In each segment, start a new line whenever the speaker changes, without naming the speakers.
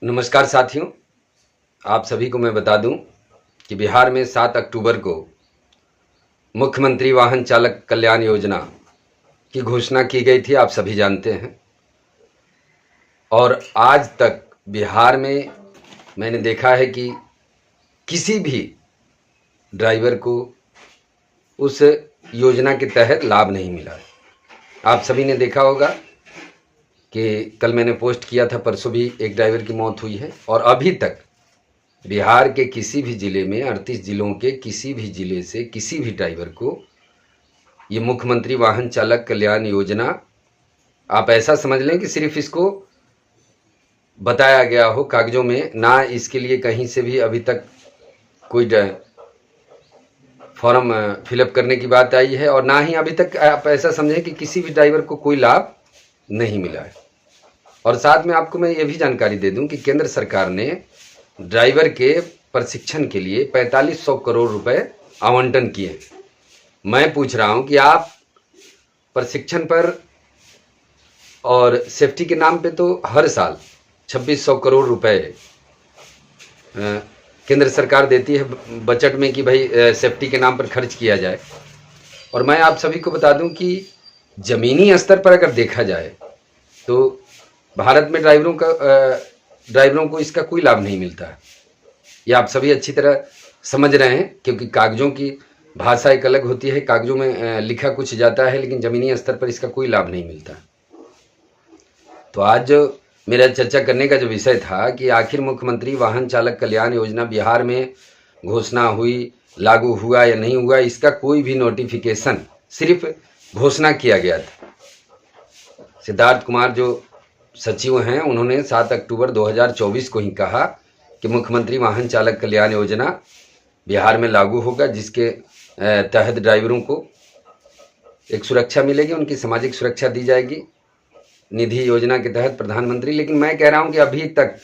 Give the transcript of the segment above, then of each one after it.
नमस्कार साथियों, आप सभी को मैं बता दूं कि बिहार में 7 अक्टूबर को मुख्यमंत्री वाहन चालक कल्याण योजना की घोषणा की गई थी। आप सभी जानते हैं। और आज तक बिहार में मैंने देखा है कि किसी भी ड्राइवर को उस योजना के तहत लाभ नहीं मिला है। आप सभी ने देखा होगा कि कल मैंने पोस्ट किया था, परसों भी एक ड्राइवर की मौत हुई है। और अभी तक बिहार के किसी भी ज़िले में 38 ज़िलों के किसी भी ज़िले से किसी भी ड्राइवर को ये मुख्यमंत्री वाहन चालक कल्याण योजना, आप ऐसा समझ लें कि सिर्फ इसको बताया गया हो कागज़ों में, ना इसके लिए कहीं से भी अभी तक कोई फॉर्म फिलअप करने की बात आई है, और ना ही अभी तक आप ऐसा समझें कि किसी भी ड्राइवर को कोई लाभ नहीं मिला है। और साथ में आपको मैं ये भी जानकारी दे दूं कि केंद्र सरकार ने ड्राइवर के प्रशिक्षण के लिए 4500 करोड़ रुपए आवंटन किए। मैं पूछ रहा हूं कि आप प्रशिक्षण पर और सेफ्टी के नाम पे तो हर साल 2600 करोड़ रुपए केंद्र सरकार देती है बजट में कि भाई सेफ्टी के नाम पर खर्च किया जाए। और मैं आप सभी को बता दूं कि ज़मीनी स्तर पर अगर देखा जाए तो भारत में ड्राइवरों को इसका कोई लाभ नहीं मिलता है। ये आप सभी अच्छी तरह समझ रहे हैं, क्योंकि कागज़ों की भाषा एक अलग होती है, कागज़ों में लिखा कुछ जाता है, लेकिन ज़मीनी स्तर पर इसका कोई लाभ नहीं मिलता। तो आज जो मेरा चर्चा करने का जो विषय था कि आखिर मुख्यमंत्री वाहन चालक कल्याण योजना बिहार में घोषणा हुई, लागू हुआ या नहीं हुआ, इसका कोई भी नोटिफिकेशन, सिर्फ घोषणा किया गया था। सिद्धार्थ कुमार जो सचिव हैं, उन्होंने 7 अक्टूबर 2024 को ही कहा कि मुख्यमंत्री वाहन चालक कल्याण योजना बिहार में लागू होगा, जिसके तहत ड्राइवरों को एक सुरक्षा मिलेगी, उनकी सामाजिक सुरक्षा दी जाएगी निधि योजना के तहत प्रधानमंत्री। लेकिन मैं कह रहा हूं कि अभी तक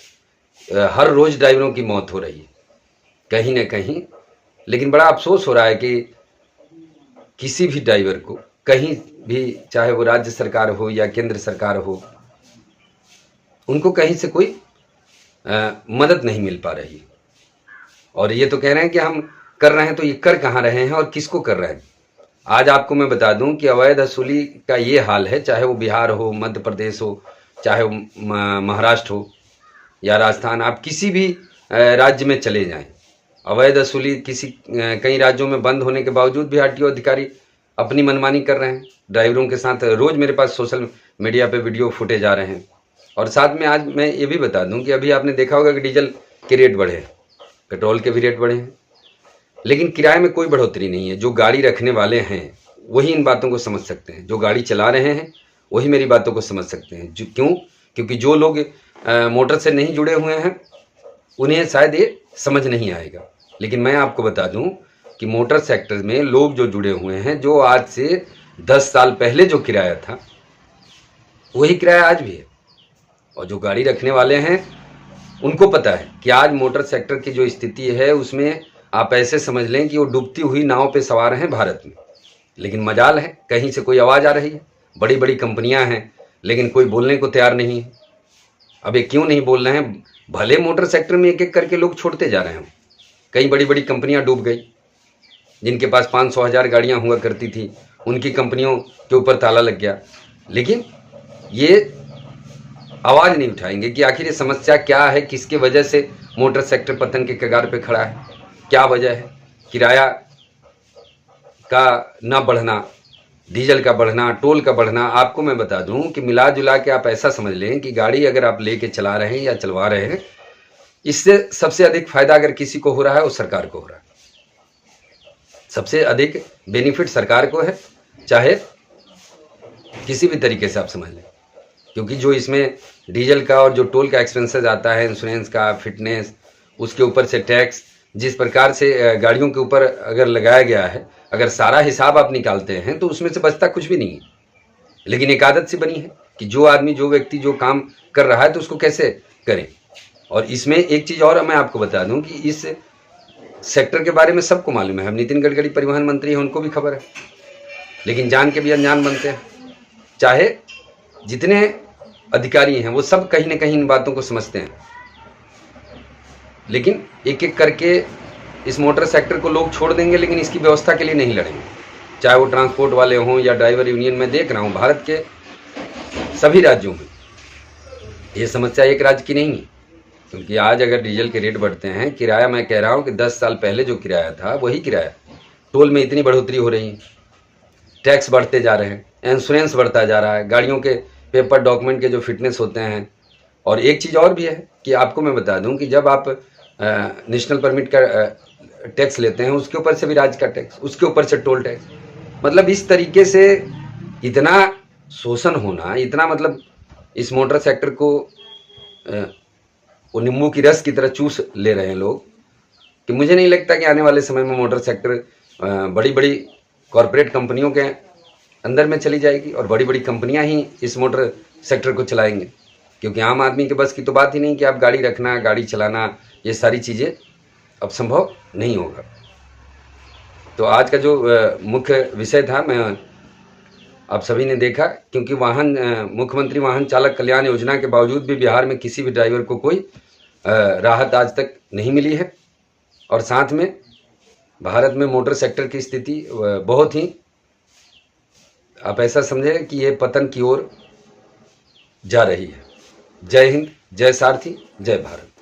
हर रोज़ ड्राइवरों की मौत हो रही है कहीं ना कहीं। लेकिन बड़ा अफसोस हो रहा है कि किसी भी ड्राइवर को कहीं भी, चाहे वो राज्य सरकार हो या केंद्र सरकार हो, उनको कहीं से कोई मदद नहीं मिल पा रही। और ये तो कह रहे हैं कि हम कर रहे हैं, तो ये कर कहाँ रहे हैं और किसको कर रहे हैं। आज आपको मैं बता दूं कि अवैध वसूली का ये हाल है, चाहे वो बिहार हो, मध्य प्रदेश हो, चाहे वो महाराष्ट्र हो या राजस्थान, आप किसी भी राज्य में चले जाएं, अवैध वसूली कई राज्यों में बंद होने के बावजूद भी आरटीओ अधिकारी अपनी मनमानी कर रहे हैं ड्राइवरों के साथ। रोज़ मेरे पास सोशल मीडिया पे वीडियो फुटेज आ रहे हैं। और साथ में आज मैं ये भी बता दूं कि अभी आपने देखा होगा कि डीजल के रेट बढ़े हैं, पेट्रोल के भी रेट बढ़े हैं, लेकिन किराए में कोई बढ़ोतरी नहीं है। जो गाड़ी रखने वाले हैं वही इन बातों को समझ सकते हैं, जो गाड़ी चला रहे हैं वही मेरी बातों को समझ सकते हैं। क्योंकि जो लोग मोटर से नहीं जुड़े हुए हैं उन्हें शायद ये समझ नहीं आएगा। लेकिन मैं आपको बता दूं कि मोटर सेक्टर में लोग जो जुड़े हुए हैं, जो आज से 10 साल पहले जो किराया था वही किराया आज भी है। और जो गाड़ी रखने वाले हैं उनको पता है कि आज मोटर सेक्टर की जो स्थिति है उसमें आप ऐसे समझ लें कि वो डूबती हुई नाव पे सवार हैं भारत में। लेकिन मजाल है, कहीं से कोई आवाज़ आ रही है। बड़ी बड़ी कंपनियां हैं लेकिन कोई बोलने को तैयार नहीं है। अब ये क्यों नहीं बोल रहे हैं? भले मोटर सेक्टर में एक एक करके लोग छोड़ते जा रहे हैं। कई बड़ी बड़ी कंपनियां डूब गई, जिनके पास 500,000 गाड़ियां हुआ करती थी, उनकी कंपनियों के ऊपर ताला लग गया। लेकिन ये आवाज़ नहीं उठाएंगे कि आखिर ये समस्या क्या है, किसके वजह से मोटर सेक्टर पतन के कगार पे खड़ा है, क्या वजह है। किराया का ना बढ़ना, डीजल का बढ़ना, टोल का बढ़ना। आपको मैं बता दूं कि मिला जुला के आप ऐसा समझ लें कि गाड़ी अगर आप लेके चला रहे हैं या चलवा रहे हैं, इससे सबसे अधिक फायदा अगर किसी को हो रहा है वो सरकार को हो रहा है। सबसे अधिक बेनिफिट सरकार को है, चाहे किसी भी तरीके से आप समझ लें। क्योंकि जो इसमें डीजल का और जो टोल का एक्सपेंसेस आता है, इंश्योरेंस का, फिटनेस, उसके ऊपर से टैक्स, जिस प्रकार से गाड़ियों के ऊपर अगर लगाया गया है, अगर सारा हिसाब आप निकालते हैं तो उसमें से बचता कुछ भी नहीं है। लेकिन एक आदत सी बनी है कि जो व्यक्ति जो काम कर रहा है तो उसको कैसे करें। और इसमें एक चीज़ और मैं आपको बता दूं कि इस सेक्टर के बारे में सबको मालूम है। हम नितिन गडकरी परिवहन मंत्री हैं, उनको भी खबर है, लेकिन जान के भी अनजान बनते हैं। चाहे जितने अधिकारी हैं वो सब कहीं ना कहीं इन बातों को समझते हैं लेकिन एक एक करके इस मोटर सेक्टर को लोग छोड़ देंगे, लेकिन इसकी व्यवस्था के लिए नहीं लड़ेंगे। चाहे वो ट्रांसपोर्ट वाले हों या ड्राइवर यूनियन, में देख रहा हूँ भारत के सभी राज्यों में ये समस्या एक राज्य की नहीं है। क्योंकि आज अगर डीजल के रेट बढ़ते हैं, किराया मैं कह रहा हूँ कि 10 साल पहले जो किराया था वही किराया, टोल में इतनी बढ़ोतरी हो रही है, टैक्स बढ़ते जा रहे हैं, इंश्योरेंस बढ़ता जा रहा है, गाड़ियों के पेपर डॉक्यूमेंट के जो फिटनेस होते हैं। और एक चीज़ और भी है कि आपको मैं बता दूं कि जब आप नेशनल परमिट का टैक्स लेते हैं, उसके ऊपर से भी राज्य का टैक्स, उसके ऊपर से टोल टैक्स, मतलब इस तरीके से इतना शोषण होना, इतना मतलब इस मोटर सेक्टर को वो नींबू की रस की तरह चूस ले रहे हैं लोग, कि मुझे नहीं लगता कि आने वाले समय में मोटर सेक्टर बड़ी बड़ी कॉरपोरेट कंपनियों के अंदर में चली जाएगी और बड़ी बड़ी कंपनियां ही इस मोटर सेक्टर को चलाएंगे। क्योंकि आम आदमी के बस की तो बात ही नहीं कि आप गाड़ी रखना, गाड़ी चलाना, ये सारी चीज़ें अब संभव नहीं होगा। तो आज का जो मुख्य विषय था, मैं आप सभी ने देखा, क्योंकि मुख्यमंत्री वाहन चालक कल्याण योजना के बावजूद भी बिहार में किसी भी ड्राइवर को कोई राहत आज तक नहीं मिली है। और साथ में भारत में मोटर सेक्टर की स्थिति बहुत ही, आप ऐसा समझें कि ये पतन की ओर जा रही है। जय हिंद, जय सारथी, जय भारत।